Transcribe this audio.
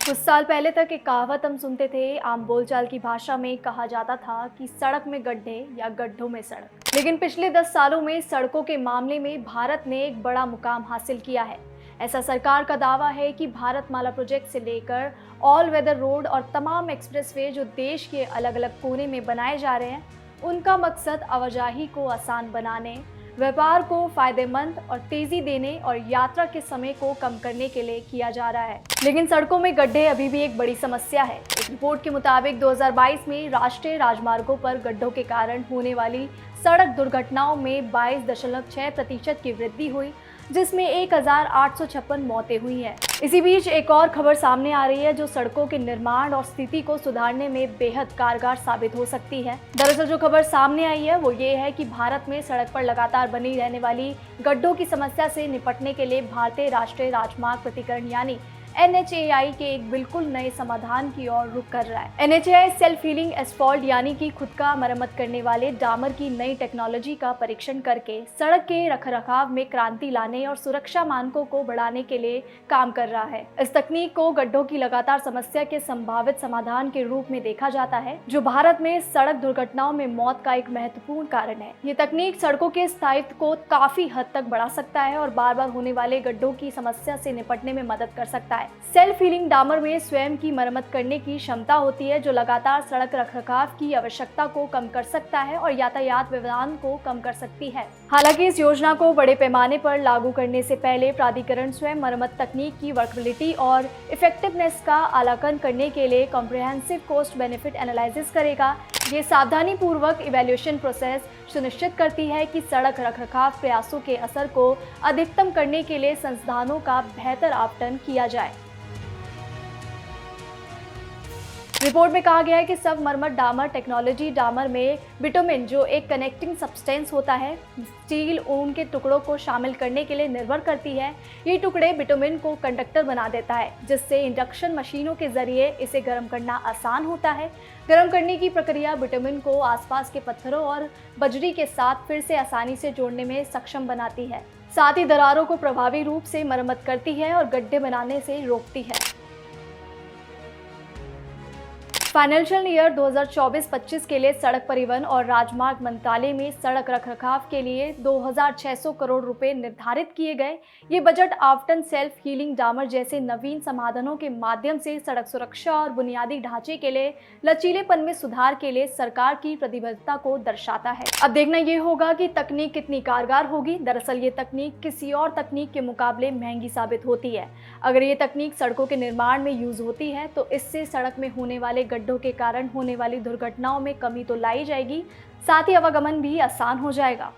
कुछ साल पहले तक एक कहावत हम सुनते थे। आम बोलचाल की भाषा में कहा जाता था कि सड़क में गड्ढे या गड्ढों में सड़क। लेकिन पिछले 10 सालों में सड़कों के मामले में भारत ने एक बड़ा मुकाम हासिल किया है। ऐसा सरकार का दावा है कि भारतमाला प्रोजेक्ट से लेकर ऑल वेदर रोड और तमाम एक्सप्रेसवे जो देश के अलग अलग कोने में बनाए जा रहे हैं, उनका मकसद आवाजाही को आसान बनाने, व्यापार को फायदेमंद और तेजी देने और यात्रा के समय को कम करने के लिए किया जा रहा है। लेकिन सड़कों में गड्ढे अभी भी एक बड़ी समस्या है। एक रिपोर्ट के मुताबिक 2022 में राष्ट्रीय राजमार्गों पर गड्ढों के कारण होने वाली सड़क दुर्घटनाओं में 22.6% की वृद्धि हुई, जिसमें 1856 मौतें हुई हैं। इसी बीच एक और खबर सामने आ रही है जो सड़कों के निर्माण और स्थिति को सुधारने में बेहद कारगर साबित हो सकती है। दरअसल जो खबर सामने आई है वो ये है कि भारत में सड़क पर लगातार बनी रहने वाली गड्ढों की समस्या से निपटने के लिए भारतीय राष्ट्रीय राजमार्ग प्राधिकरण यानी NHAI के एक बिल्कुल नए समाधान की ओर रुख कर रहा है। NHAI सेल्फ हीलिंग एस्फॉल्ट यानी कि खुद का मरम्मत करने वाले डामर की नई टेक्नोलॉजी का परीक्षण करके सड़क के रखरखाव में क्रांति लाने और सुरक्षा मानकों को बढ़ाने के लिए काम कर रहा है। इस तकनीक को गड्ढों की लगातार समस्या के संभावित समाधान के रूप में देखा जाता है, जो भारत में सड़क दुर्घटनाओं में मौत का एक महत्वपूर्ण कारण है। ये तकनीक सड़कों के स्थायित्व को काफी हद तक बढ़ा सकता है और बार बार होने वाले गड्ढों की समस्या से निपटने में मदद कर सकता है। सेल्फ हीलिंग डामर में स्वयं की मरम्मत करने की क्षमता होती है, जो लगातार सड़क रखरखाव की आवश्यकता को कम कर सकता है और यातायात व्यवधान को कम कर सकती है। हालांकि इस योजना को बड़े पैमाने पर लागू करने से पहले प्राधिकरण स्वयं मरम्मत तकनीक की वर्कबिलिटी और इफेक्टिवनेस का आकलन करने के लिए कॉम्प्रिहेंसिव कॉस्ट बेनिफिट एनालिसिस करेगा। ये सावधानी पूर्वक इवैल्यूएशन प्रोसेस सुनिश्चित करती है कि सड़क रखरखाव प्रयासों के असर को अधिकतम करने के लिए संसाधनों का बेहतर आवंटन किया जाए। रिपोर्ट में कहा गया है कि सब मरम्मत डामर टेक्नोलॉजी डामर में बिटुमेन, जो एक कनेक्टिंग सब्सटेंस होता है, स्टील ऊन के टुकड़ों को शामिल करने के लिए निर्भर करती है। ये टुकड़े बिटुमेन को कंडक्टर बना देता है, जिससे इंडक्शन मशीनों के जरिए इसे गर्म करना आसान होता है। गर्म करने की प्रक्रिया बिटुमेन को आसपास के पत्थरों और बजरी के साथ फिर से आसानी से जोड़ने में सक्षम बनाती है। साथ ही दरारों को प्रभावी रूप से मरम्मत करती है और गड्ढे बनाने से रोकती है। फाइनेंशियल ईयर 2024-25 के लिए सड़क परिवहन और राजमार्ग मंत्रालय में सड़क रखरखाव के लिए 2600 करोड़ रुपए निर्धारित किए गए। ये बजट आवंटन सेल्फ हीलिंग डामर जैसे नवीन समाधानों के माध्यम से सड़क सुरक्षा और बुनियादी ढांचे के लिए लचीलेपन में सुधार के लिए सरकार की प्रतिबद्धता को दर्शाता है। अब देखना ये होगा कि तकनीक कितनी कारगर होगी। दरअसल ये तकनीक किसी और तकनीक के मुकाबले महंगी साबित होती है। अगर ये तकनीक सड़कों के निर्माण में यूज होती है तो इससे सड़क में होने वाले गड्ढों के कारण होने वाली दुर्घटनाओं में कमी तो लाई जाएगी, साथ ही आवागमन भी आसान हो जाएगा।